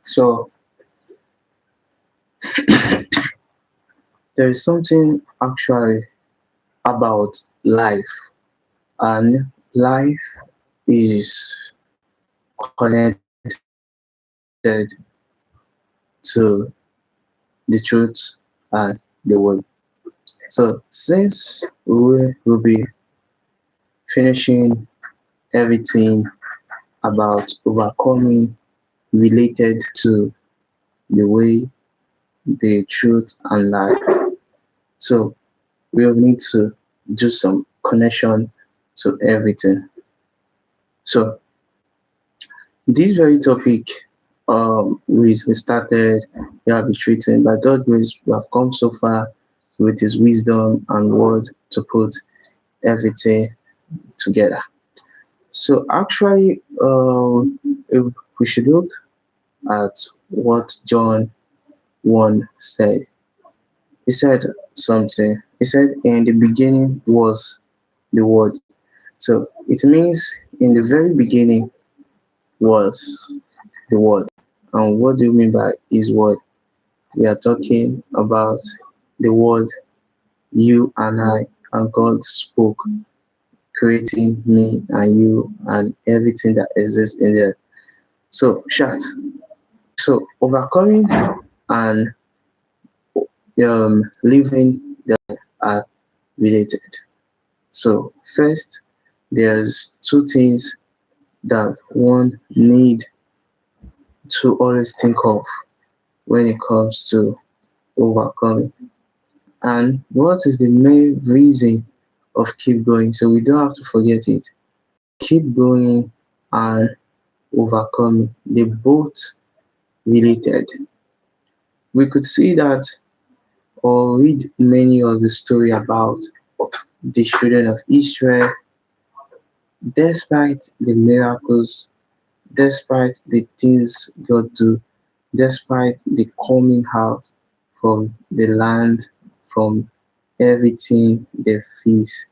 So there is something actually about life, and life is connected to the truth and the word. So since we will be finishing everything about overcoming related to the way, the truth, and life, so we will need to do some connection to everything. So this very topic, we started, we have been treating by God's grace, we have come so far with His wisdom and word to put everything together. So actually, if we should look at what John 1 said. He said something. He said, "In the beginning was the Word." So it means in the very beginning was the Word. And what do you mean by His Word? We are talking about the Word you and I and God spoke, creating me and you and everything that exists in there. So, chat. So, overcoming and living are related. So, first, there's two things that one need to always think of when it comes to overcoming. And what is the main reason of keep going? So we don't have to forget it. Keep going and overcoming. They both related. We could see that or read many of the story about the children of Israel, despite the miracles, despite the things God do, despite the coming out from the land, from everything they face.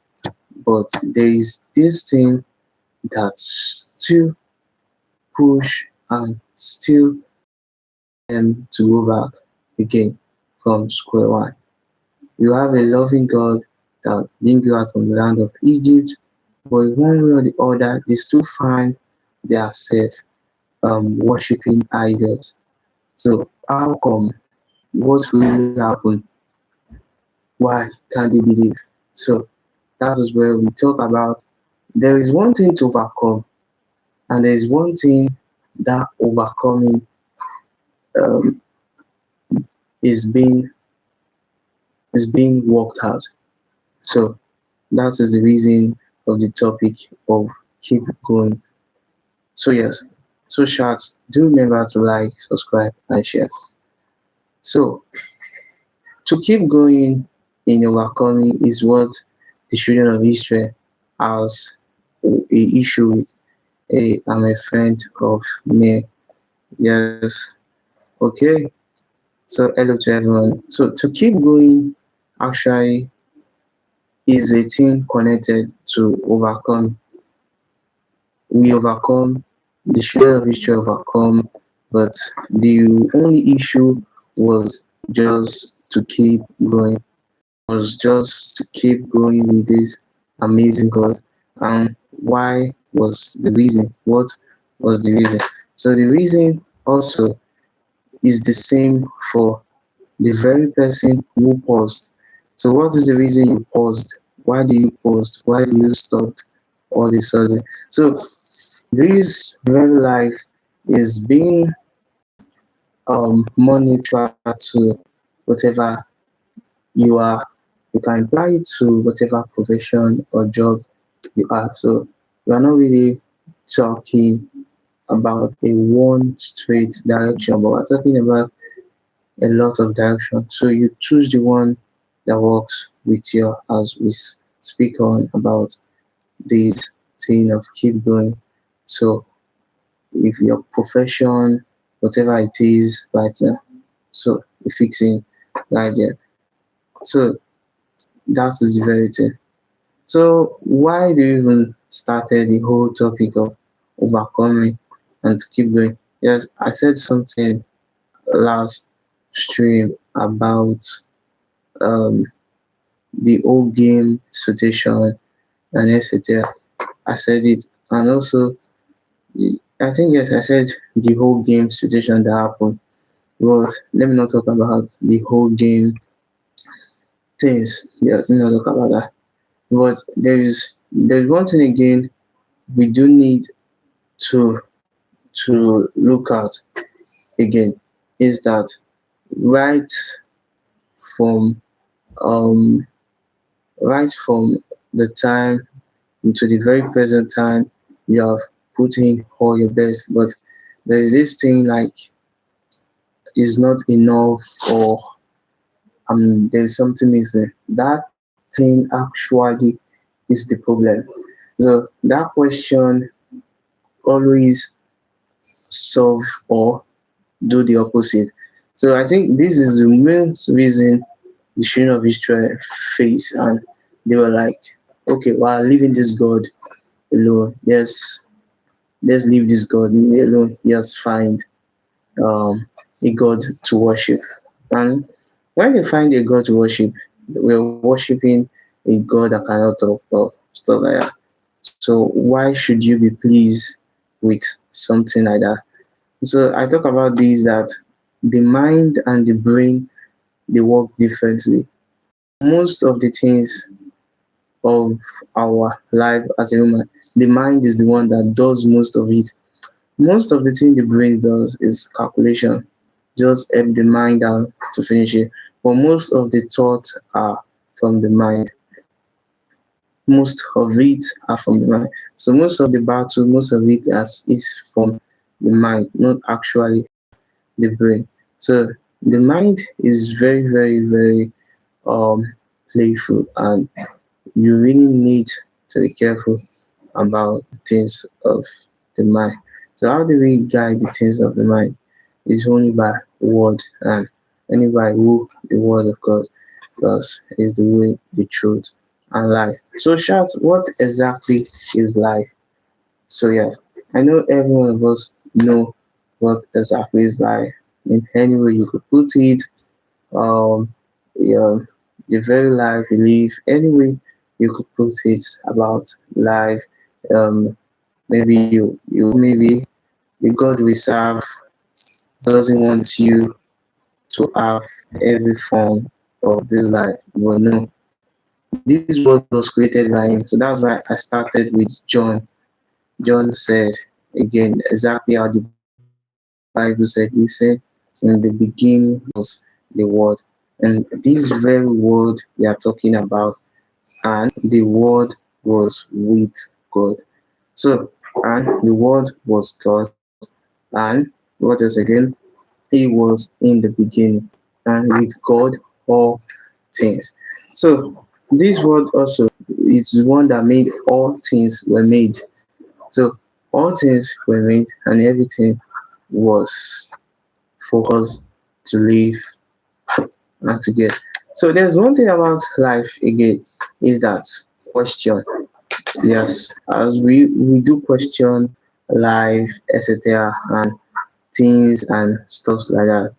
But there is this thing that still push and still them to go back again from square one. You have a loving God that bring you out from the land of Egypt, but in one way or the other, they still find themselves worshiping idols. So how come? What really happened? Why can't they believe? So that is where we talk about there is one thing to overcome, and there is one thing that overcoming um, is being worked out. So that is the reason of the topic of keep going. So yes, so short. Do remember to like, subscribe, and share. So to keep going in overcoming is what the children of Israel has a issue with. Hey, I'm a friend of me. Yes. Okay. So hello to everyone. So to keep going actually is a thing connected to overcome. We overcome, the children of Israel overcome, but the only issue was just to keep going, was just to keep going with this amazing God. And why was the reason? What was the reason? So the reason also is the same for the very person who paused. So what is the reason you paused? Why do you pause? Why do you stop all of a sudden? So this very life is being more neutral to whatever you are. You can apply it to whatever profession or job you are. So we are not really talking about a one straight direction, but we're talking about a lot of direction. So you choose the one that works with you as we speak on about this thing of keep going. So if your profession, whatever it is right now, so you're fixing right there. So that is the very thing. So why do you even started the whole topic of overcoming and to keep going? Yes, I said something last stream about um the whole game situation and etc. I said it, and also I think yes, I said the whole game situation that happened. But let me not talk about the whole game things. Yes, let me not talk about that. But there's one thing again we do need to look at again is that right from um right from the time into the very present time you have put in all your best, but there is this thing like is not enough, or there's something missing. That thing actually is the problem. So that question always solve or do the opposite. So I think this is the main reason the children of Israel face, and they were like, okay, while leaving this God alone, let's leave this God alone. Let's find um, a God to worship. And when they find a God to worship, we're worshiping a God that cannot talk or stuff like that. So why should you be pleased with something like that? So I talk about this that the mind and the brain they work differently. Most of the things of our life as a human, the mind is the one that does most of it. Most of the thing the brain does is calculation, just help the mind out to finish it. But most of the thoughts are from the mind. Most of it are from the mind. So most of the battle, most of it is from the mind, not actually the brain. So the mind is very, very, very um playful, and you really need to be careful about the things of the mind. So how do we guide the things of the mind? It's only by word, and only by who the word of God, because is the way, the truth, and life. So shout, what exactly is life? So yes, I know every one of us know what exactly is life. In any way you could put it, um, yeah, the very life you live, any way you could put it about life. Um, maybe you maybe the God we serve doesn't want you to have every form of this life. But no, this world was created by him. So that's why I started with John. John said again exactly how the Bible said. He said, in the beginning was the word. And this very word we are talking about, and the word was with God. So, and the word was God, and what else again? He was in the beginning, and with God all things. So this word also is the one that made all things were made. So all things were made, and everything was for us to live and to get. So there's one thing about life again is that question. Yes, as we do question life, etc., and things and stuff like that.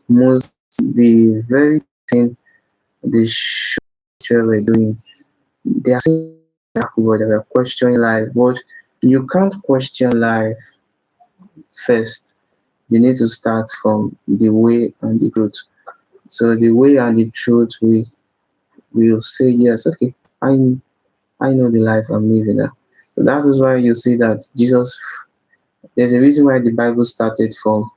Most the very thing the show were doing, they are saying that they were questioning life, but you can't question life first. You need to start from the way and the truth. So the way and the truth we will say yes, okay, I know the life I'm living now. So that is why you see that Jesus, there's a reason why the Bible started from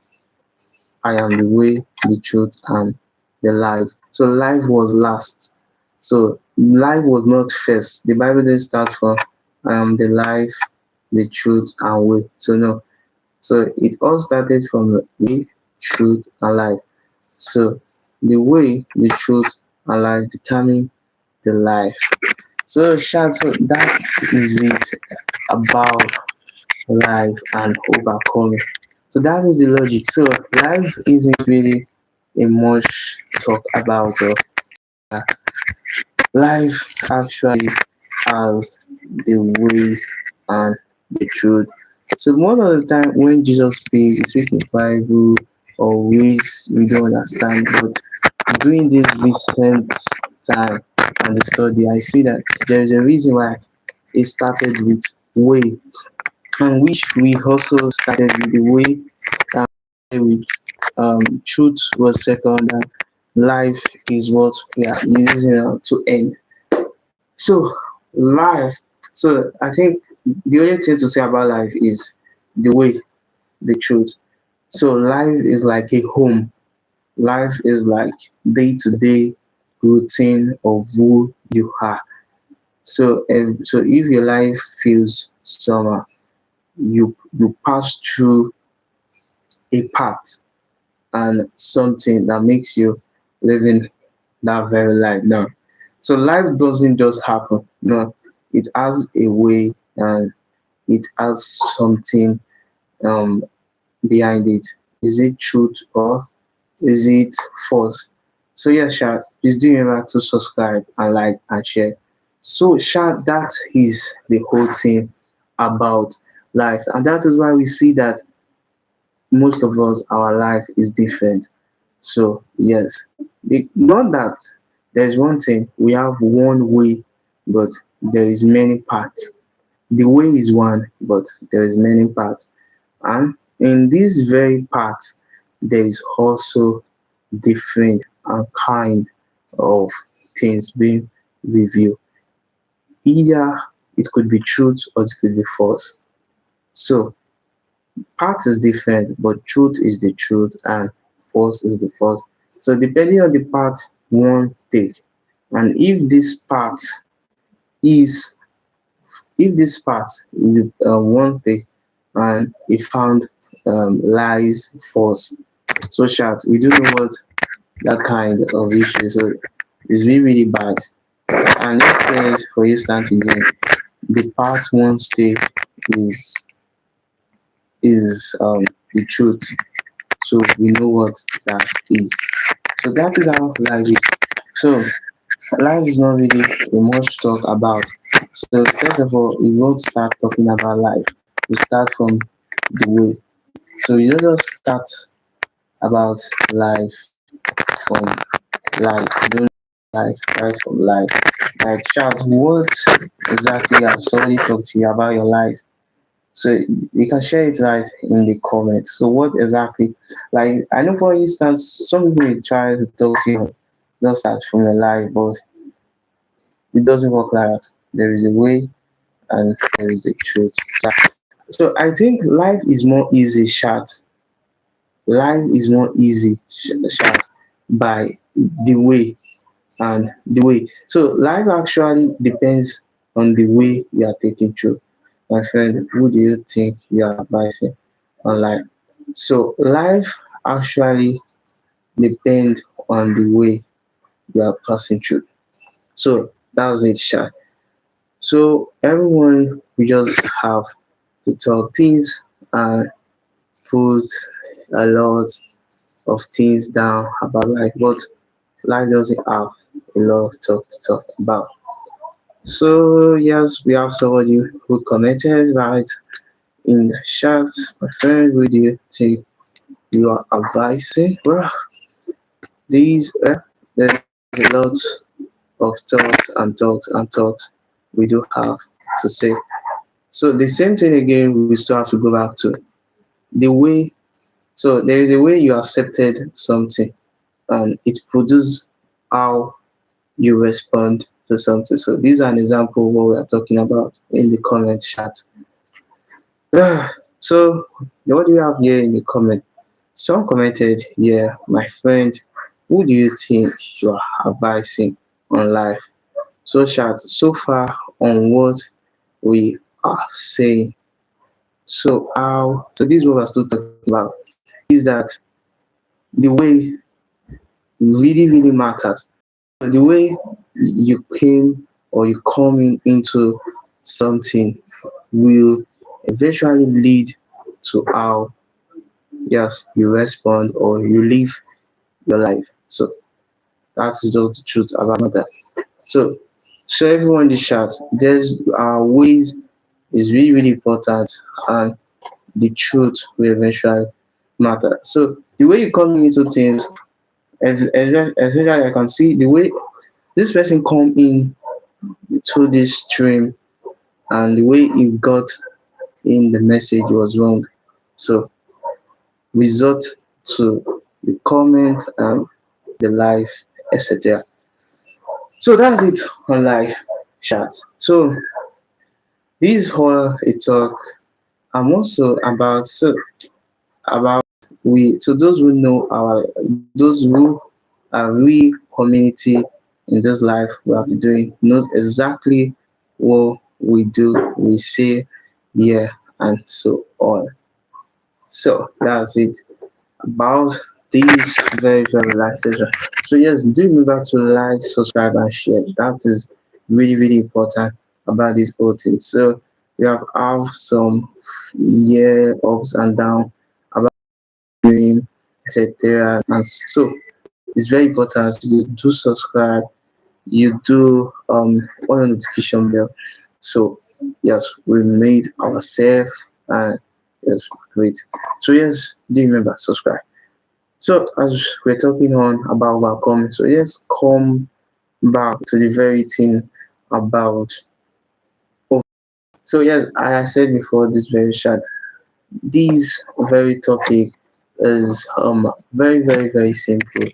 I am the way, the truth, and the life. So life was last. So life was not first. The Bible didn't start from I am the life, the truth, and way. So no. So it all started from the way, truth, and life. So the way, the truth, and life determine the life. So Shad, so that is it about life and overcoming. So that is the logic. So life isn't really a much talk about. Life actually has the way and the truth. So most of the time when Jesus speaks, he speaks in Bible or ways we don't understand. But during this recent time and the study, I see that there is a reason why it started with way, and which we also started with the way with truth was second, and life is what we are using to end. So life. So I think the only thing to say about life is the way, the truth. So life is like a home. Life is like day to day routine of who you are. So if your life feels summer, you pass through a path and something that makes you living that very life now. So life doesn't just happen. No, it has a way and it has something um behind it. Is it truth or is it false? So yeah, Sha, please do remember to subscribe and like and share. So Sha, that is the whole thing about life, and that is why we see that most of us our life is different. So yes, not that there's one thing we have one way, but there is many parts. The way is one, but there is many parts, and in this very part, there is also different and kind of things being reviewed. Either it could be truth or it could be false. So part is different, but truth is the truth and false is the false. So depending on the part one take, and is if this part you one take and it found lies false. So chat, we do know what that kind of issue. So it's really bad. And let's say for instance again, the part one state is is the truth. So we know what that is. So that is how life is. So life is not really a much talk about. So first of all, we won't start talking about life. We start from the way. So you don't just start about life from life. You don't life right from life. Like Charles, what exactly have somebody talked to you about your life? So you can share it right in the comments. So what exactly, like I know for instance, some people will try to talk to you just start from your life, but it doesn't work like that. There is a way and there is a truth. So I think life is more easy shot. Life is more easy shot by the way and the way. So life actually depends on the way you are taking through. My friend, who do you think you are advising on life? So life actually depends on the way you are passing through. So that was it, Sha. So everyone we just have to talk things and put a lot of things down about life, but life doesn't have a lot of talk to talk about. So yes, we have somebody who commented right in the chat. My friend, what do you think you are advising? Well, there's a lot of thoughts we do have to say. So the same thing again, we still have to go back to the way. So there is a way you accepted something, and it produces how you respond to something. So these are an example of what we are talking about in the comment chat. So what do you have here in the comment? Someone commented, yeah, my friend, who do you think you are advising on life? So chat, so far on what we are saying. So this is what we're still talking about is that the way really matters. The way you came or you coming into something will eventually lead to how yes you respond or you live your life. So that is just the truth about that. So so everyone in the chat, there's ways is really important, and the truth will eventually matter. So the way you come into things, especially I can see the way this person come in to this stream and the way he got in the message was wrong. So resort to the comment and the live, etc. So that's it on live chat. So this whole a talk I'm also about we so those who know our those who are we community in this life we have been doing knows exactly what we do, we say, yeah, and so on. So that's it about this very relaxation. So yes, do remember to like, subscribe, and share. That is really important about this whole thing. So we have some yeah ups and downs about doing, etc. And so it's very important you do subscribe, you do on the notification bell. So yes, we made ourselves and yes, great. So yes, do remember subscribe. So as we're talking on about overcoming, so let's come back to the very thing about. So yes, I said before this very chat, this very topic is very simple,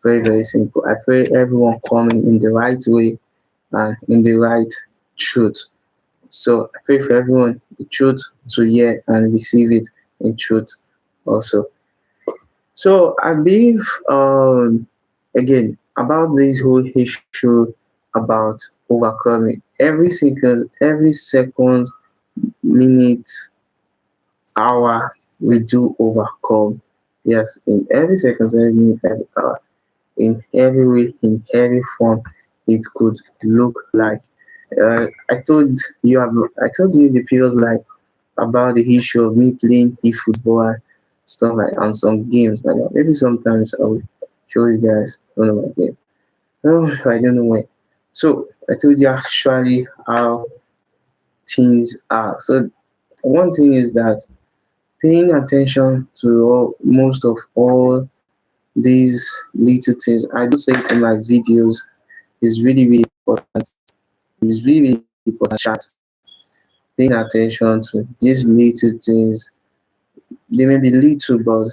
very simple. I pray everyone coming in the right way and in the right truth. So I pray for everyone the truth to hear and receive it in truth also. So I believe again about this whole issue about overcoming every second, minute, hour we do overcome. Yes, in every second, every minute, every hour, in every way, in every form it could look like. I told you the previous life about the issue of me playing football stuff like and some games like that. Maybe sometimes I will show you guys one of my games. Oh, I don't know when. So I told you actually how things are. So one thing is that paying attention to most of all these little things. I do say it in my videos is really important. It's really important chat. Paying attention to these little things. They may be little, but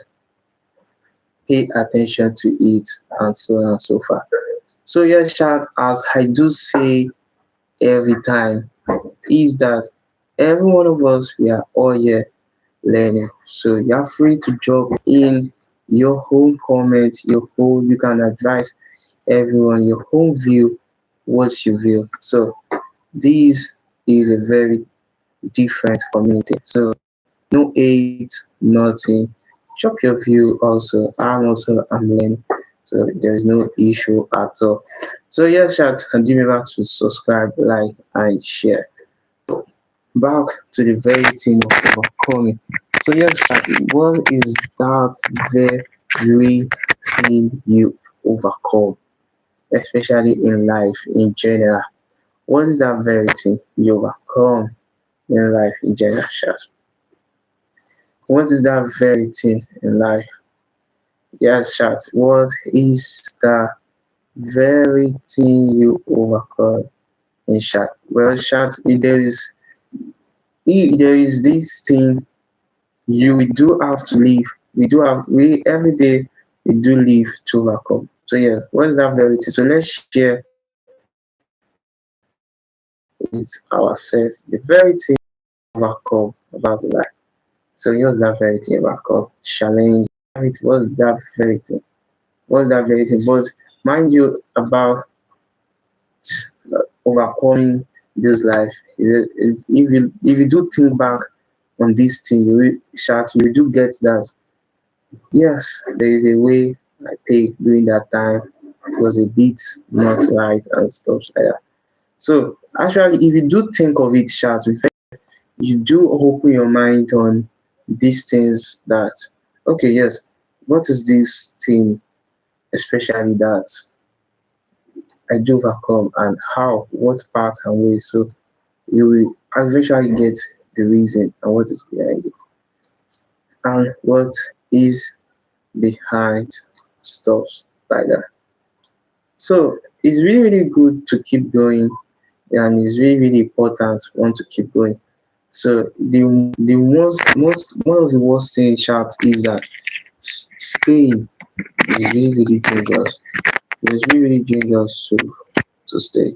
pay attention to it and so on and so forth. So yes, chat as I do say every time is that every one of us we are all here learning. So you're free to drop in your own comment, your whole you can advise everyone your own view, what's your view. So this is a very different community. So no hate, nothing. Drop your view also. I'm learning. So there is no issue at all. So yes, chat and remember to subscribe, like and share. Back to the very thing of overcoming. So yes, chat, what is that very thing you overcome, especially in life in general? What is that very thing you overcome in life in general, chat? What is that very thing in life? Yes, chat. What is the very thing you overcome in chat? Well, chat, there is this thing we do have to live. We every day we do live to overcome. So yes, what is that very thing? So let's share with ourselves the very thing overcome about the life. So what's that very thing overcome? Challenge. What's that very thing? What's that very thing? But mind you about overcoming this life. If you do think back on this thing, you do get that yes, there is a way I take during that time. It was a bit not right and stuff like that. So actually, if you do think of it, chat, you do open your mind on these things that okay, yes, what is this thing, especially that I do overcome and how, what part and way. So you will eventually get the reason and what is behind it. and what is behind stuff like that. So it's really, really good to keep going, and it's really, really important to want to keep going. So the most one of the worst things in chat is that staying is really, really dangerous. It's really, really dangerous to stay.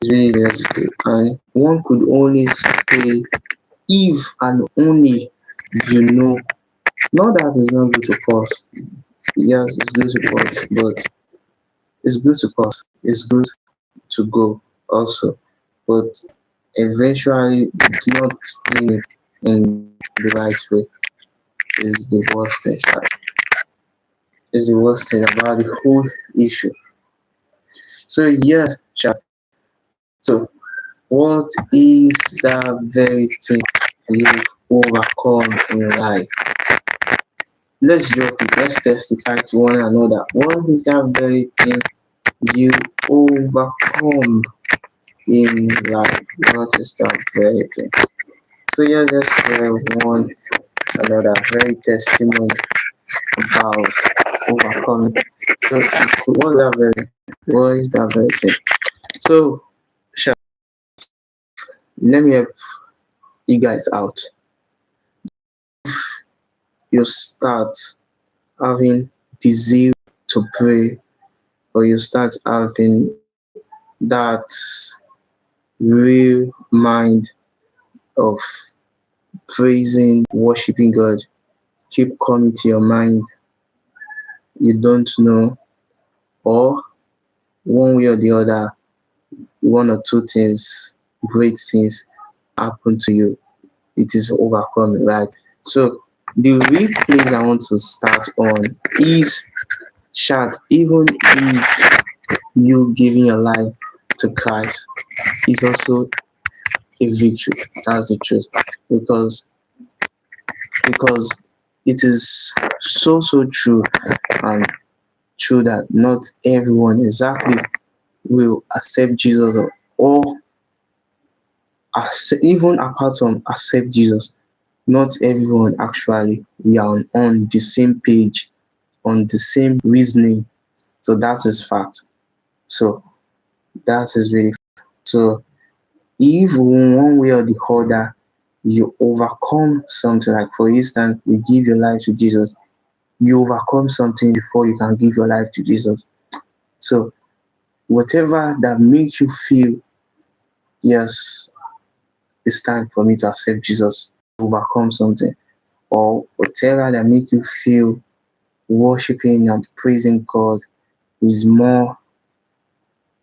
It's really dangerous to stay. And one could only stay if and only you know. Not that it's not good to pause. Yes, it's good to pause, but it's good to pause. It's good to go also. But eventually not doing it in the right way is the worst thing. Is the worst thing about the whole issue. So yeah, chat. So what is that very thing you've overcome in life? Let's joke it, let's testify to one another. What is that very thing you overcome in life? What is that very thing? So yeah, let's share one another very testimony about overcoming. So what is that very thing? So let me help you guys out. You start having the zeal to pray, or you start having that real mind of praising, worshiping God, keep coming to your mind. You don't know, or one way or the other, one or two things, great things happen to you. It is overcoming, right? So the real place I want to start on is chat. Even if you giving your life to Christ is also a victory. That's the truth. Because because it is so true, and true that not everyone exactly will accept Jesus, or even apart from accept Jesus, not everyone actually we are on the same page, on the same reasoning. So that is fact. So that is really so if one way or the other you overcome something, like for instance you give your life to Jesus, you overcome something before you can give your life to Jesus. So whatever that makes you feel, yes, it's time for me to accept Jesus, overcome something, or whatever that make you feel worshiping and praising God is more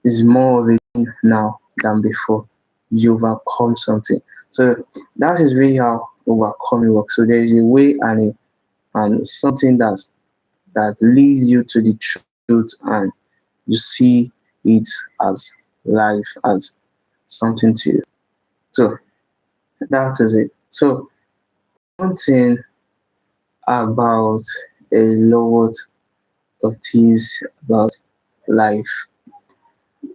of a thing now than before. You overcome something. So that is really how overcoming works. So there is a way and something that leads you to the truth, and you see it as life, as something to you. So that is it. So one thing about a lot of things about life.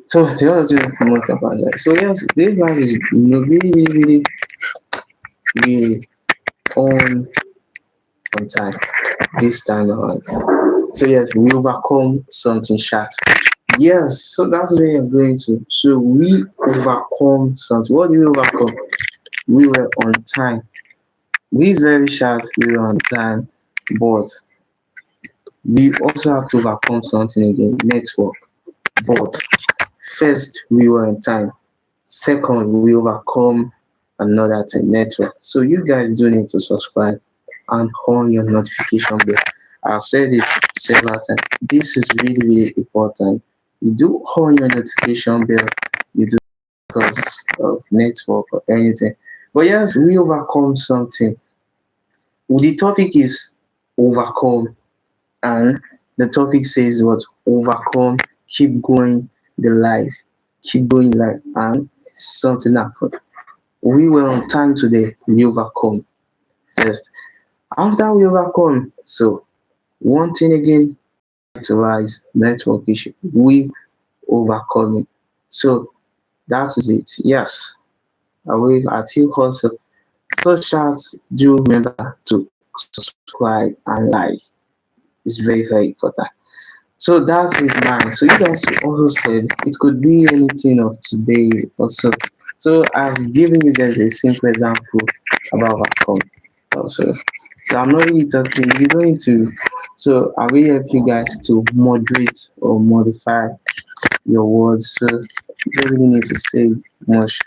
So the other thing most about life. So yes, this life is really, really, really on on time. This time around. So yes, we overcome something shat. Yes, so that's where you're going to. So we overcome something. What do we overcome? We were on time. This very sharp we were on time, but we also have to overcome something again, network. But first we were on time. Second, we overcome another thing, network. So you guys do need to subscribe and on your notification bell. I've said it several times. This is really, really important. You do on your notification bell, you do because of network or anything. But yes, we overcome something. The topic is overcome, and the topic says what? Overcome, keep going the life, keep going life, and something happened. We were on time today, we overcome first. After we overcome, so one thing again to rise network issue. We overcome it. So that is it. Yes. I will at you also. So chat, do remember to subscribe, and like. It's very, very important. So that is mine. So you guys also said it could be anything of today also. So I've given you guys a simple example about overcome also. So I'm not really talking, you're going to, so I will help you guys to moderate or modify your words. So you don't really need to say much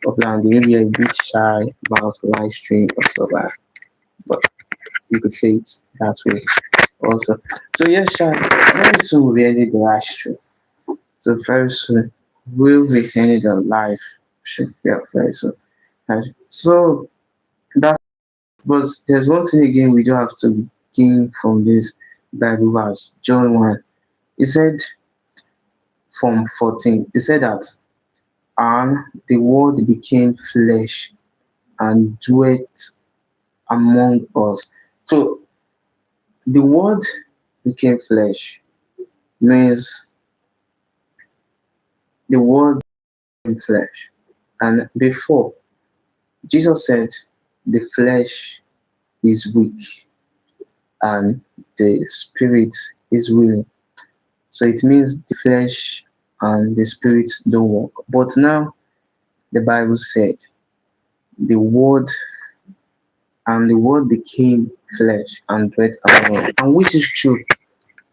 of that. Maybe you're a bit shy about live stream or so that, but you could say it that way also. So yes, Sha, very soon we'll be ending the live stream. So very soon we'll be ending the live stream. Yeah, very soon. And so that, but there's one thing again we do have to gain from this Bible verse, John 1. He said from 14, he said that, and the word became flesh and dwelt among us. So the word became flesh means the word became flesh. And before, Jesus said the flesh is weak and the spirit is willing. So it means the flesh and the spirit don't work. But now the Bible said the word, and the word became flesh and dwelt among us. And which is true,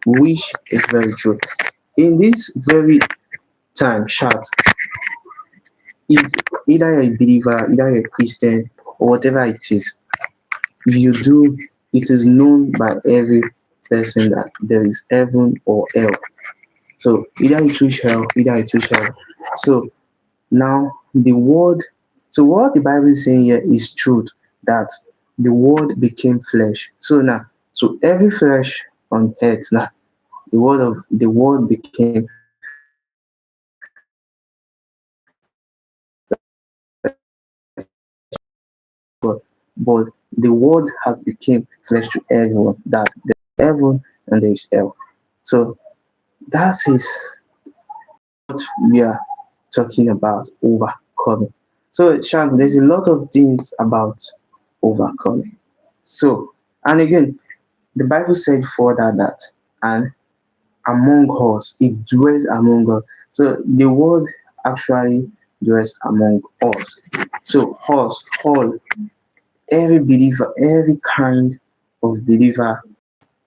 which is very true. In this very time, shout, if either a believer, either a Christian, or whatever it is, you do, it is known by every person that there is heaven or hell. So either you choose hell, either you choose hell. So now the word, so what the Bible is saying here is truth, that the word became flesh. So now, so every flesh on earth now, the word became God, but the word has become flesh to everyone, that there is heaven and there is hell. So that is what we are talking about, overcoming. So Shan, there's a lot of things about overcoming. So, and again, the Bible said further that, and among us, it dwells among us. So the word actually dwells among us. So us, all, every believer, every kind of believer,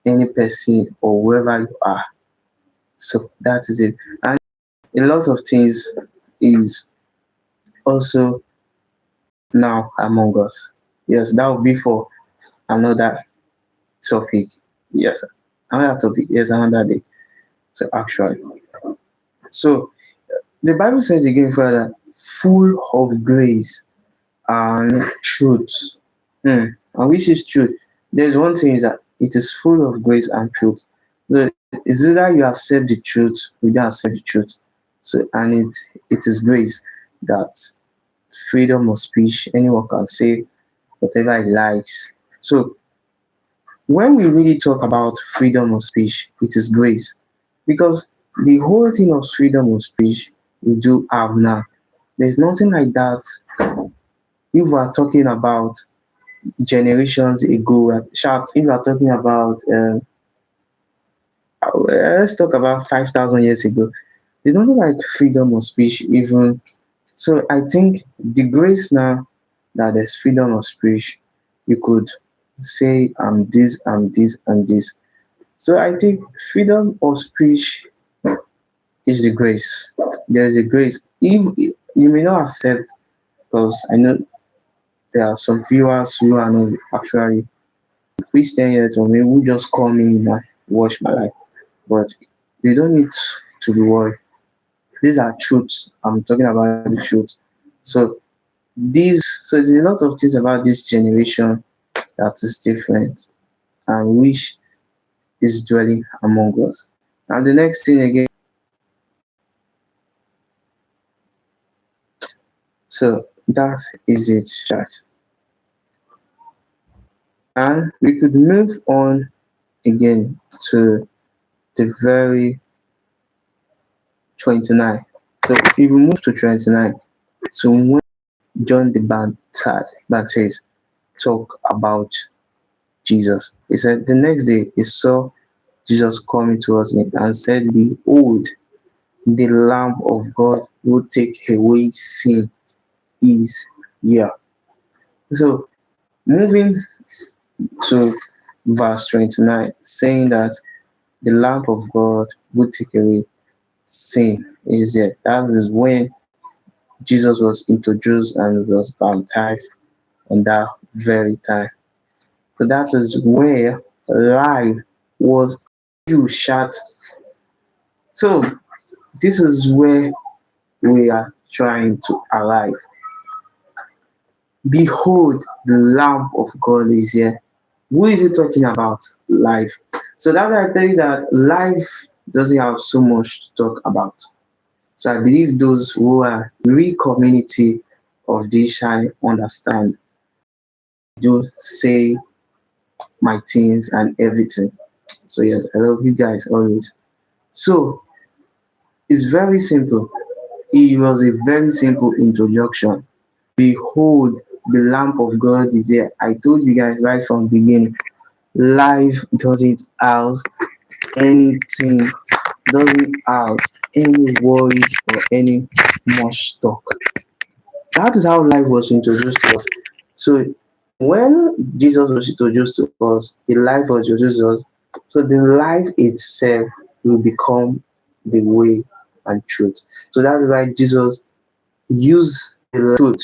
any person or wherever you are. So that is it. And a lot of things is also now among us. Yes, that will be for another topic. Yes, another topic. Yes, another day. So actually, so the Bible says again further, full of grace and truth. And which is truth? There's one thing is that it is full of grace and truth. So it's either you accept the truth or you don't accept the truth. So and it is grace that freedom of speech, anyone can say whatever he likes. So when we really talk about freedom of speech, it is grace. Because the whole thing of freedom of speech we do have now. There's nothing like that. If we are talking about generations ago, shout, if we are talking about, let's talk about 5,000 years ago, there's nothing like freedom of speech, even. So I think the grace now that there's freedom of speech, you could say, I'm this, I'm this, and this. So I think freedom of speech is the grace. There is a grace. If you may not accept, because I know there are some viewers who are not actually Christian yet, or maybe who just call me and watch my life. But you don't need to be worried. These are truths. I'm talking about the truth. So so there's a lot of things about this generation that is different and which is dwelling among us. And the next thing again, so that is it, chat. And we could move on again to the very 29. So if we move to 29, so when John the Baptist talk about Jesus. He said, the next day he saw Jesus coming towards him and said, behold, the Lamb of God who take away sin is here. So, moving to verse 29, saying that the Lamb of God will take away sin is here. That is when Jesus was introduced and was baptized on that very time. So that is where life was you shut. So this is where we are trying to arrive. Behold, the Lamb of God is here. Who is he talking about? Life. So that's why I tell you that life doesn't have so much to talk about. So I believe those who are real community of this shall understand. Do say my things and everything. So yes, I love you guys always. So it's very simple. It was a very simple introduction. Behold, the lamp of God is here. I told you guys right from the beginning. Life doesn't have anything, doesn't have any worries or any much talk. That is how life was introduced to us. So when Jesus was introduced to us, the life was introduced to us. So the life itself will become the way and truth. So that is why Jesus used the truth.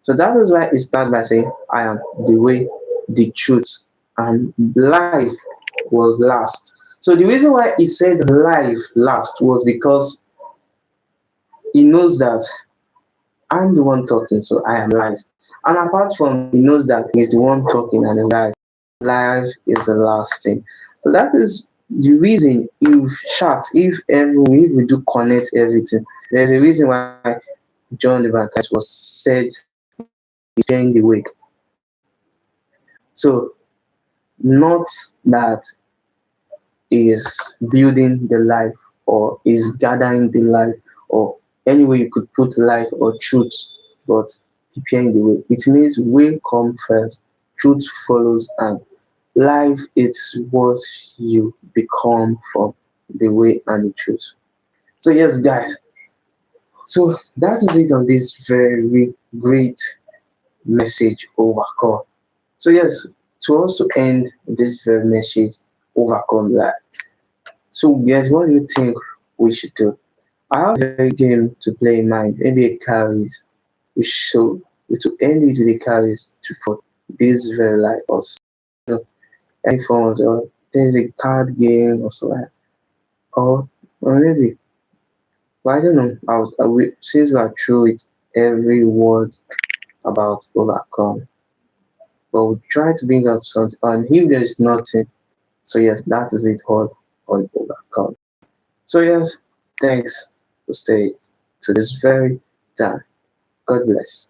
So that is why it starts by saying, I am the way, the truth, and life was last. So the reason why he said life last was because he knows that I'm the one talking, so I am life. And apart from he knows that he's the one talking and is life, life is the last thing. So that is the reason if we do connect everything, there's a reason why John the Baptist was said preparing the way. So not that is building the life or is gathering the life or any way you could put life or truth, but preparing the way. It means will come first, truth follows, and life is what you become from the way and the truth. So yes, guys. So that is it on this very great message overcome. So yes, to also end this very message overcome that. So guys, what do you think we should do? I have a very game to play in mind, maybe a carries. We should end it with a carries to for this very like us. You know, any form of there's a card game or so like or maybe but I don't know. Since we are through it every word about overcome. But we'll try to bring up something and if there is nothing. So yes, that is it all on overcome. So yes, thanks to stay to this very time. God bless.